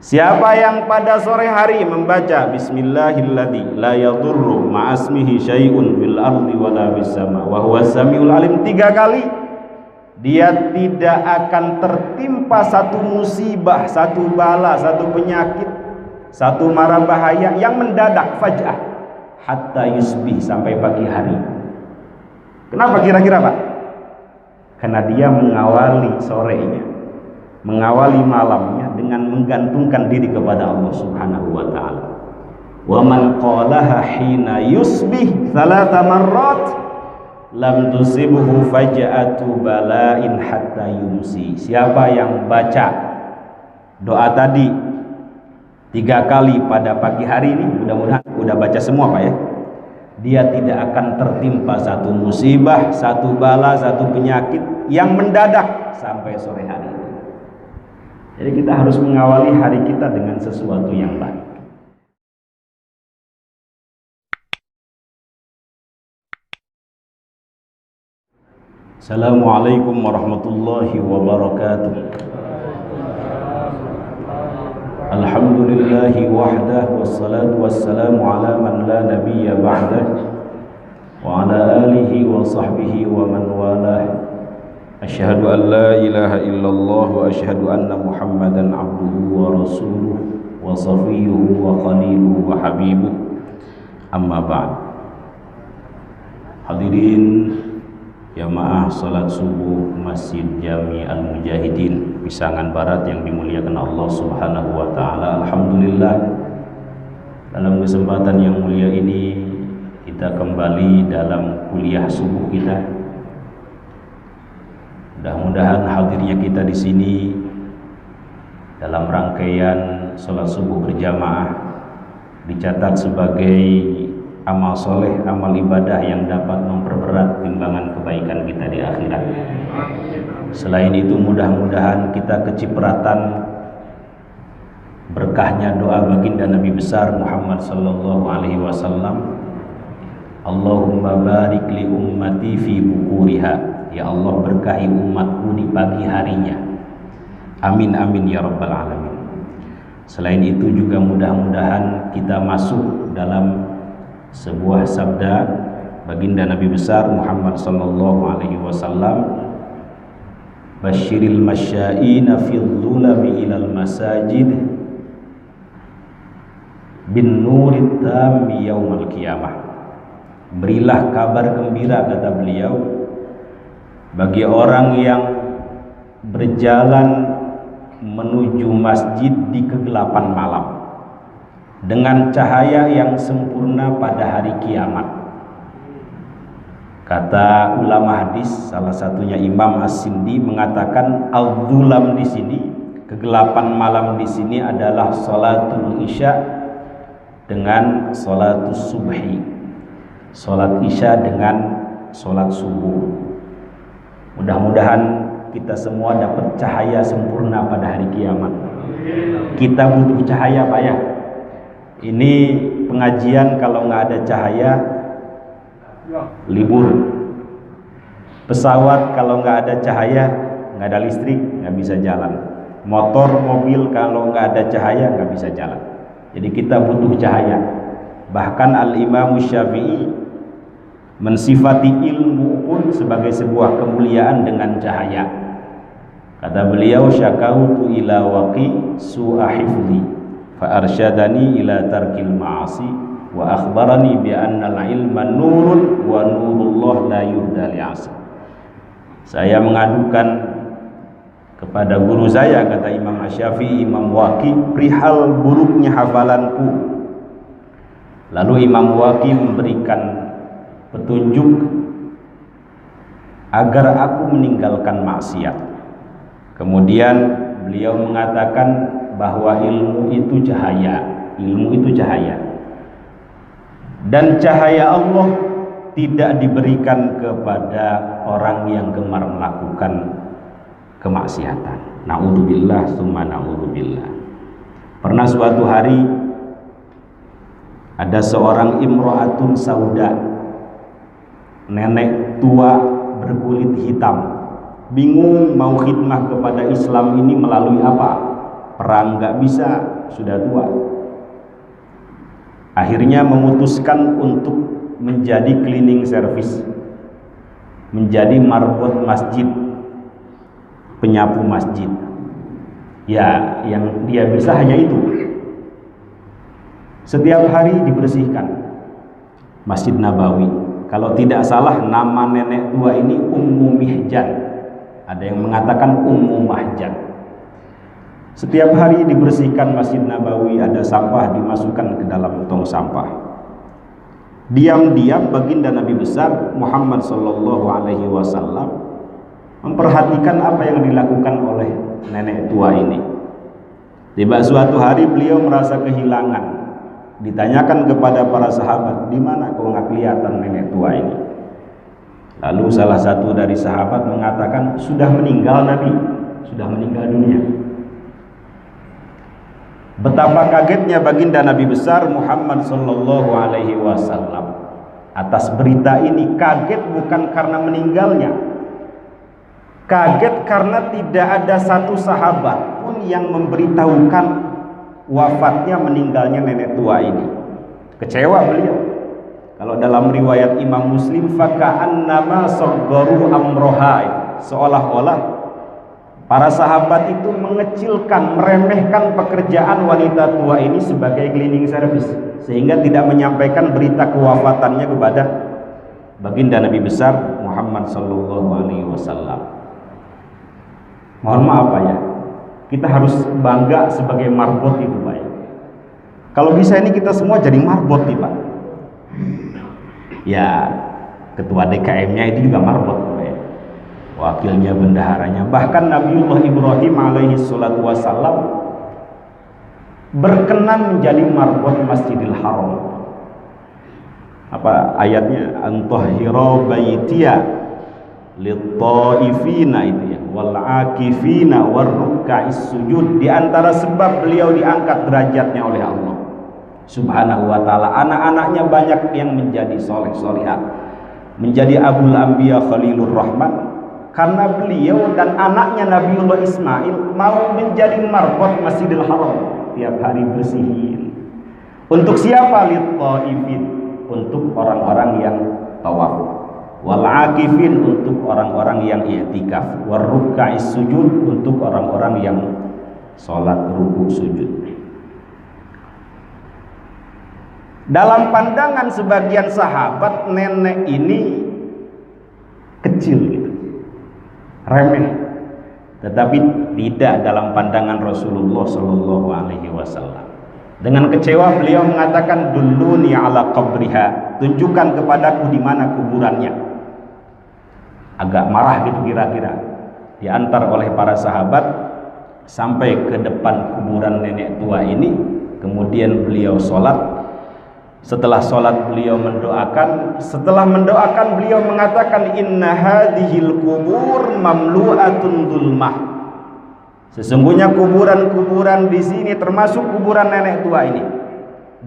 Siapa yang pada sore hari membaca Bismillahilladzi la yadurru ma'asmihi syai'un fil ardi wala fis sama wa huwas samiul alim 3 kali, dia tidak akan tertimpa satu musibah, satu bala, satu penyakit, satu mara bahaya yang mendadak faj'ah hatta yusbih, sampai pagi hari. Kenapa kira-kira Pak? Karena dia mengawali sorenya, mengawali malamnya dengan menggantungkan diri kepada Allah Subhanahu wa taala. Wa man qalaha hina yusbih 3 marrat lam tusibhu faja'atu bala'in hatta yumsi. Siapa yang baca doa tadi 3 kali pada pagi hari ini, mudah-mudahan udah baca semua Pak ya, dia tidak akan tertimpa satu musibah, satu bala, satu penyakit yang mendadak sampai sore hari. Jadi kita harus mengawali hari kita dengan sesuatu yang baik. Assalamualaikum warahmatullahi wabarakatuh. Alhamdulillahi wahdah wassalatu wassalamu ala man la nabiyya ba'dah wa ala alihi wa sahbihi wa man walah. Asyhadu an la ilaha illallah wa asyhadu anna Muhammadan abduhu wa rasuluh wa safiyuhu wa khaliluhu wa habibuh. Amma ba'd. Hadirin jamaah salat subuh Masjid Jami Al-Mujahidin Pisangan Barat yang dimuliakan Allah Subhanahu wa taala. Alhamdulillah, dalam kesempatan yang mulia ini kita kembali dalam kuliah subuh kita. Mudah-mudahan hadirnya kita di sini dalam rangkaian sholat subuh berjamaah dicatat sebagai amal soleh, amal ibadah yang dapat memperberat timbangan kebaikan kita di akhirat. Selain itu, mudah-mudahan kita kecipratan berkahnya doa baginda Nabi besar Muhammad sallallahu alaihi wasallam. Allahumma barik li ummati fi bukuriha. Ya Allah, berkahi umatku di pagi harinya. Amin amin ya rabbal alamin. Selain itu juga mudah-mudahan kita masuk dalam sebuah sabda baginda Nabi besar Muhammad sallallahu alaihi wasallam, basyiril masyaina fil dhulami ilal masajid bin nurit tammi yaumal qiyamah. Berilah kabar gembira, kata beliau, bagi orang yang berjalan menuju masjid di kegelapan malam dengan cahaya yang sempurna pada hari kiamat. Kata ulama hadis, salah satunya Imam As-Sindi mengatakan al-dhulam di sini, kegelapan malam di sini adalah salatul isya dengan salatus subhi, salat isya dengan salat subuh. Mudah-mudahan kita semua dapat cahaya sempurna pada hari kiamat. Kita butuh cahaya Pak ya. Ini pengajian kalau nggak ada cahaya libur. Pesawat kalau nggak ada cahaya, nggak ada listrik, nggak bisa jalan. Motor, mobil kalau nggak ada cahaya nggak bisa jalan. Jadi kita butuh cahaya. Bahkan Al-Imam Syafi'i mensifati ilmu pun sebagai sebuah kemuliaan dengan cahaya. Kata beliau, syakautu ila waqi su'a hifzi fa arsyadani ila tarkil ma'asi wa akhbarani bi anna al-ilma nurun wa nurullah la yuhda li'asi. Saya mengadukan kepada guru saya, kata Imam Asy-Syafi'i, Imam Waqi, perihal buruknya hafalanku. Lalu Imam Waqi memberikan petunjuk agar aku meninggalkan maksiat. Kemudian beliau mengatakan bahwa ilmu itu cahaya, ilmu itu cahaya, dan cahaya Allah tidak diberikan kepada orang yang gemar melakukan kemaksiatan. Na'udzubillah tsumma na'udzubillah. Pernah suatu hari ada seorang imro'atun sauda, nenek tua berkulit hitam, bingung mau khidmah kepada Islam ini melalui apa? perang nggak bisa, sudah tua. Akhirnya memutuskan untuk menjadi cleaning service, menjadi marbot masjid, penyapu masjid. Ya, yang dia bisa hanya itu. Setiap hari dibersihkan Masjid Nabawi. Kalau tidak salah nama nenek tua ini Ummu Mihjan. Ada yang mengatakan Ummu Mahjan. Setiap hari dibersihkan Masjid Nabawi, ada sampah dimasukkan ke dalam tong sampah. Diam-diam baginda Nabi besar Muhammad sallallahu alaihi wasallam memperhatikan apa yang dilakukan oleh nenek tua ini. Tiba suatu hari beliau merasa kehilangan. Ditanyakan kepada para sahabat, di mana kok nggak kelihatan nenek tua ini? Lalu salah satu dari sahabat mengatakan, sudah meninggal Nabi, sudah meninggal dunia. Betapa kagetnya baginda Nabi besar Muhammad sallallahu alaihi wasallam atas berita ini. Kaget bukan karena meninggalnya, kaget karena tidak ada satu sahabat pun yang memberitahukan wafatnya, meninggalnya nenek tua ini. Kecewa beliau. Kalau dalam riwayat Imam Muslim, faka'annama saggaru amroha, seolah-olah para sahabat itu mengecilkan, meremehkan pekerjaan wanita tua ini sebagai cleaning service, sehingga tidak menyampaikan berita kewafatannya kepada baginda Nabi besar Muhammad sallallahu alaihi wasallam. Mohon maaf Pak ya, kita harus bangga sebagai marbot itu Pak ya. Kalau bisa ini kita semua jadi marbot nih Pak. Ya, ketua DKM-nya itu juga marbot Pak ya. Wakilnya, bendaharanya. Bahkan Nabiullah Ibrahim alaihi salatu wassalam berkenan menjadi marbot Masjidil Haram. Apa ayatnya? Antahhira baitiya lit-taifina, itu ya, wal akifina warruka'is sujud. Di antara sebab beliau diangkat derajatnya oleh Allah Subhanahu wa taala, anak-anaknya banyak yang menjadi soleh-solehah, menjadi Abul Anbiya Khalilur Rahman, karena beliau dan anaknya Nabiullah Ismail mau menjadi marbot Masjidil Haram, tiap hari bersihin. Untuk siapa? Lit-taifin, untuk orang-orang yang tawaf, wal akifin, untuk orang-orang yang i'tikaf, warruka'is sujud, untuk orang-orang yang sholat ruku sujud. Dalam pandangan sebagian sahabat, nenek ini kecil gitu, remeh. Tetapi tidak dalam pandangan Rasulullah Shallallahu Alaihi Wasallam. Dengan kecewa beliau mengatakan, dulluni ala qabriha, tunjukkan kepadaku di mana kuburannya. Agak marah gitu kira-kira. Diantar oleh para sahabat sampai ke depan kuburan nenek tua ini. Kemudian beliau sholat. Setelah sholat beliau mendoakan. Setelah mendoakan beliau mengatakan, inna hadhil kubur mamlu'atun dzulmah. Sesungguhnya kuburan-kuburan di sini, termasuk kuburan nenek tua ini,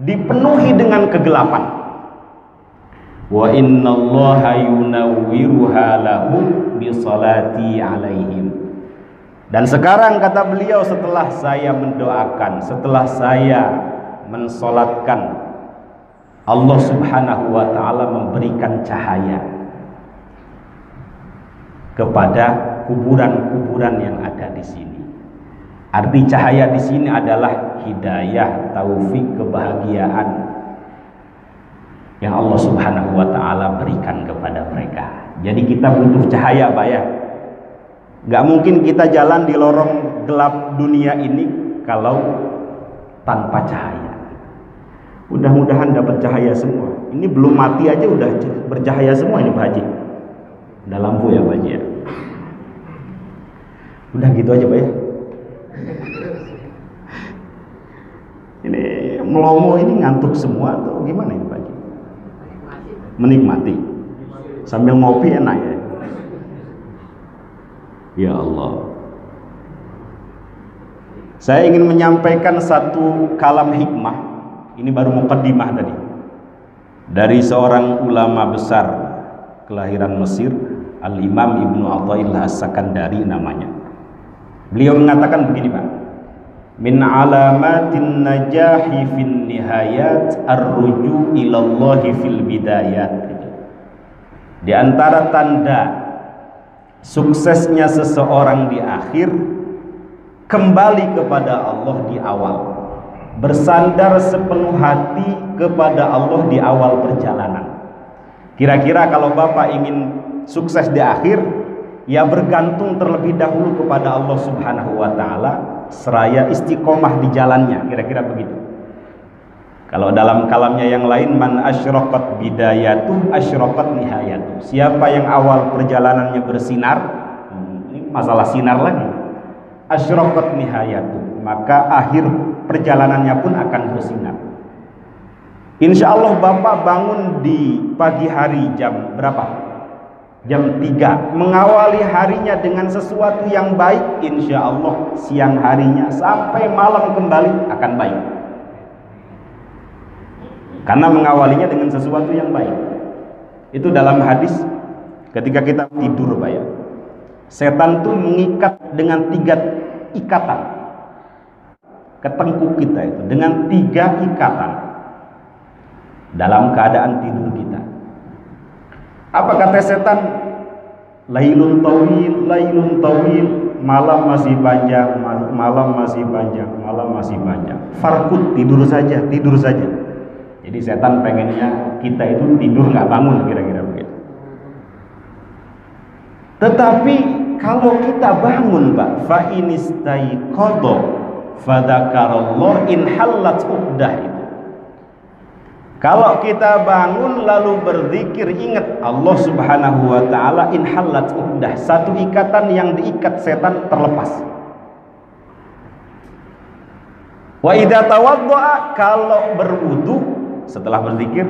dipenuhi dengan kegelapan. Wa innallaha yunawwiruha lahum bi salati alaihim. Dan sekarang kata beliau, setelah saya mendoakan, setelah saya mensolatkan, Allah Subhanahu wa taala memberikan cahaya kepada kuburan-kuburan yang ada di sini. Arti cahaya di sini adalah hidayah, taufik, kebahagiaan yang Allah Subhanahu wa taala berikan kepada mereka. Jadi kita butuh cahaya, Pak ya. Gak mungkin kita jalan di lorong gelap dunia ini kalau tanpa cahaya. Mudah-mudahan dapat cahaya semua. Ini belum mati aja udah bercahaya semua ini Pak Haji. Udah lampu ya Pak Haji ya. Udah gitu aja Pak ya. Ini melongo ini ngantuk semua atau gimana ini Pak Haji? Menikmati. Sambil ngopi enak ya. Ya Allah. Saya ingin menyampaikan satu kalam hikmah. Ini baru muqaddimah tadi. Dari seorang ulama besar kelahiran Mesir, Al-Imam Ibnu Athaillah As-Sakandari namanya. Beliau mengatakan begini Pak, min alamatin najahi fin nihayat ar-ruju ilallahi fil bidayat. Di antara tanda suksesnya seseorang di akhir, kembali kepada Allah di awal, bersandar sepenuh hati kepada Allah di awal perjalanan. Kira-kira kalau Bapak ingin sukses di akhir, ya bergantung terlebih dahulu kepada Allah Subhanahu wa taala, seraya istiqomah di jalannya, kira-kira begitu. Kalau dalam kalamnya yang lain, man asyraqat bidayatu asyraqat nihayatu. Siapa yang awal perjalanannya bersinar, ini masalah sinar lagi, asyraqat nihayatu, maka akhir perjalanannya pun akan bersinar. Insya Allah Bapak bangun di pagi hari jam berapa? Jam 3, mengawali harinya dengan sesuatu yang baik, insya Allah siang harinya sampai malam kembali akan baik. Karena mengawalinya dengan sesuatu yang baik. Itu dalam hadis ketika kita tidur, Pak ya. Setan tuh mengikat dengan 3 ikatan. Ketengkuk kita itu dengan 3 ikatan dalam keadaan tidur kita. Apa kata setan? Lailun tawil, malam masih panjang, malam masih panjang, malam masih panjang. Farkut, tidur saja. Jadi setan pengennya kita itu tidur nggak bangun, kira-kira begitu. Tetapi kalau kita bangun, Pak, fa inistaiqadha fadzakarallah in hallat uqdah itu. Kalau kita bangun lalu berzikir, ingat Allah Subhanahu wa taala, in hallat uqdah, satu ikatan yang diikat setan terlepas. Wa idza tawaddaa, kalau berwudu setelah berzikir,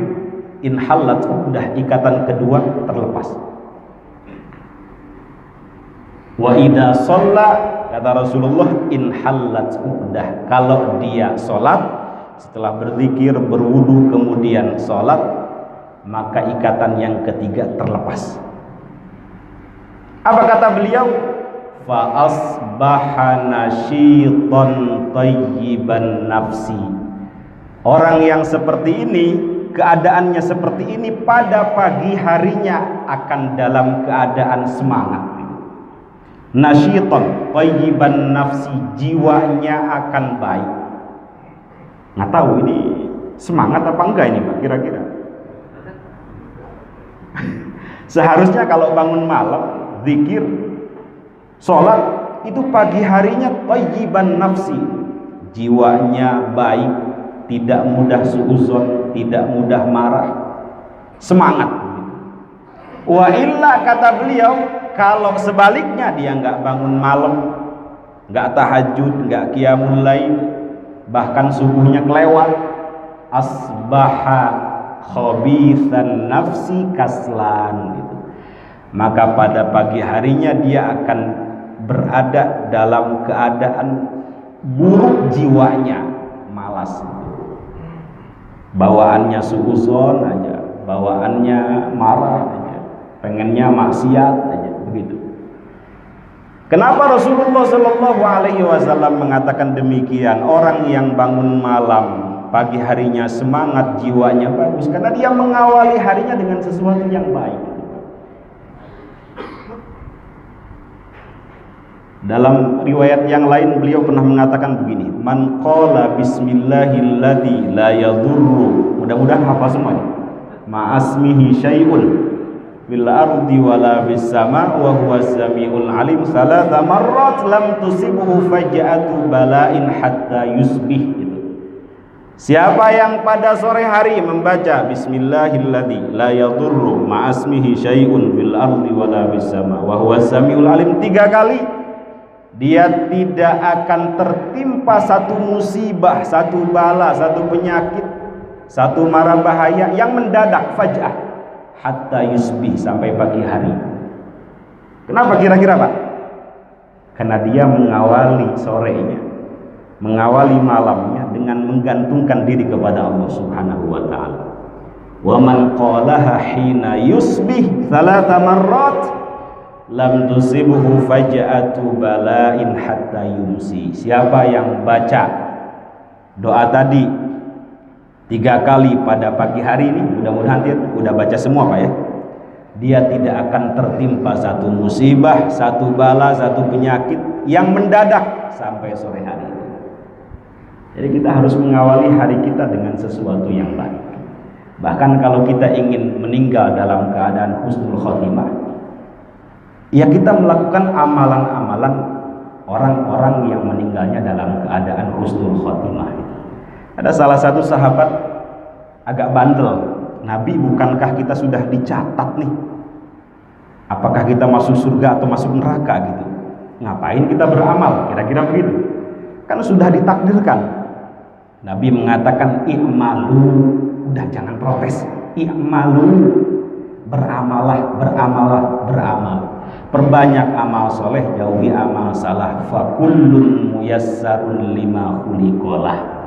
in hallat uqdah, ikatan kedua terlepas. Wa idza shalla, kata Rasulullah, in hallat uqdah, kalau dia sholat setelah berzikir, berwudu, kemudian sholat, maka ikatan yang ketiga terlepas. Apa kata beliau? Fa asbaha nasyitan thayyiban nafsi. Orang yang seperti ini, keadaannya seperti ini, pada pagi harinya akan dalam keadaan semangat. Nasyitan thayyiban nafsi, jiwanya akan baik. Nggak tahu ini semangat apa enggak ini, Pak, kira-kira. Seharusnya kalau bangun malam, zikir, sholat, itu pagi harinya thayyiban nafsi, jiwanya baik, tidak mudah suuzon, tidak mudah marah, semangat. Wa illa, kata beliau, kalau sebaliknya dia nggak bangun malam, nggak tahajud, nggak qiyamul lail, bahkan subuhnya kelewat, asbaha khabithan nafsi kaslan gitu. Maka pada pagi harinya dia akan berada dalam keadaan buruk jiwanya, malas. Bawaannya suuzon aja, bawaannya marah aja, pengennya maksiat aja, begitu. Kenapa Rasulullah Shallallahu Alaihi Wasallam mengatakan demikian? Orang yang bangun malam, pagi harinya semangat, jiwanya bagus, karena dia mengawali harinya dengan sesuatu yang baik. Dalam riwayat yang lain beliau pernah mengatakan begini, man qala bismillahilladzi la yadurru, mudah-mudahan hafal semuanya, ma'asmihi syai'un fil ardi wala fis sama wa huwas samiul alim salasa marrat lam tusibhu faja'atu bala'in hatta yusbih. Siapa yang pada sore hari membaca bismillahilladzi la yadurru ma'asmihi syai'un fil ardi wala fis sama wa huwas samiul alim 3 kali, dia tidak akan tertimpa satu musibah, satu bala, satu penyakit, satu mara bahaya yang mendadak, faj'ah, hatta yusbih, sampai pagi hari. Kenapa kira-kira, Pak? Karena dia mengawali sorenya, mengawali malamnya dengan menggantungkan diri kepada Allah Subhanahu wa ta'ala. Wa man qalaha hina yusbih 3 marrat lam tusibhu faja'atu bala'in hatta yumsi. Siapa yang baca doa tadi 3 kali pada pagi hari ini, mudah-mudahan dia udah baca semua Pak ya, dia tidak akan tertimpa satu musibah, satu bala, satu penyakit yang mendadak sampai sore hari ini. Jadi kita harus mengawali hari kita dengan sesuatu yang baik. Bahkan kalau kita ingin meninggal dalam keadaan husnul khotimah, ya kita melakukan amalan-amalan orang-orang yang meninggalnya dalam keadaan husnul khotimah. Ada salah satu sahabat agak bandel, Nabi, bukankah kita sudah dicatat nih? Apakah kita masuk surga atau masuk neraka gitu? Ngapain kita beramal? Kira-kira begitu. Kan sudah ditakdirkan. Nabi mengatakan i'malu, udah jangan protes. I'malu, beramalah, beramal. Perbanyak amal soleh, jauhi amal salah. Fakullun muyassarun lima khuliqalah.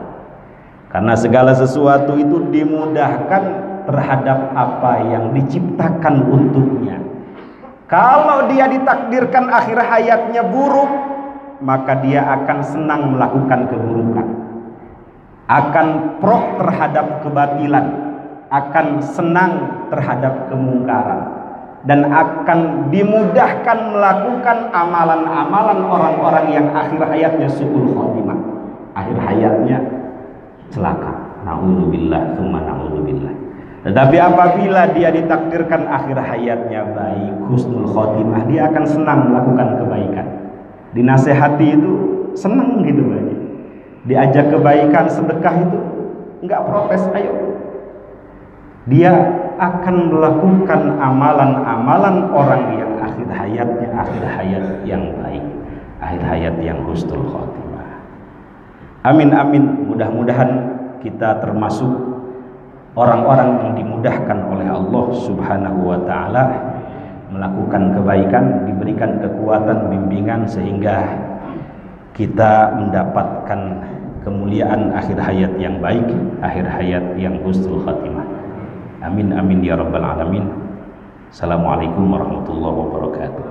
Karena segala sesuatu itu dimudahkan terhadap apa yang diciptakan untuknya. Kalau dia ditakdirkan akhir hayatnya buruk, maka dia akan senang melakukan keburukan, akan pro terhadap kebatilan, akan senang terhadap kemungkaran, dan akan dimudahkan melakukan amalan-amalan orang-orang yang akhir hayatnya su'ul khotimah, akhir hayatnya celaka. Na'udzubillah, tsumma na'udzubillah. Tetapi apabila dia ditakdirkan akhir hayatnya baik, husnul khotimah, dia akan senang melakukan kebaikan. Dinasehati itu senang gitu aja. Diajak kebaikan, sedekah itu enggak protes, ayo. Dia akan melakukan amalan-amalan orang yang akhir hayatnya akhir hayat yang baik, akhir hayat yang husnul khotimah. Amin amin. Mudah-mudahan kita termasuk orang-orang yang dimudahkan oleh Allah Subhanahu wa taala melakukan kebaikan, diberikan kekuatan, bimbingan sehingga kita mendapatkan kemuliaan akhir hayat yang baik, akhir hayat yang husnul khatimah. Amin amin ya rabbal alamin. Assalamualaikum warahmatullahi wabarakatuh.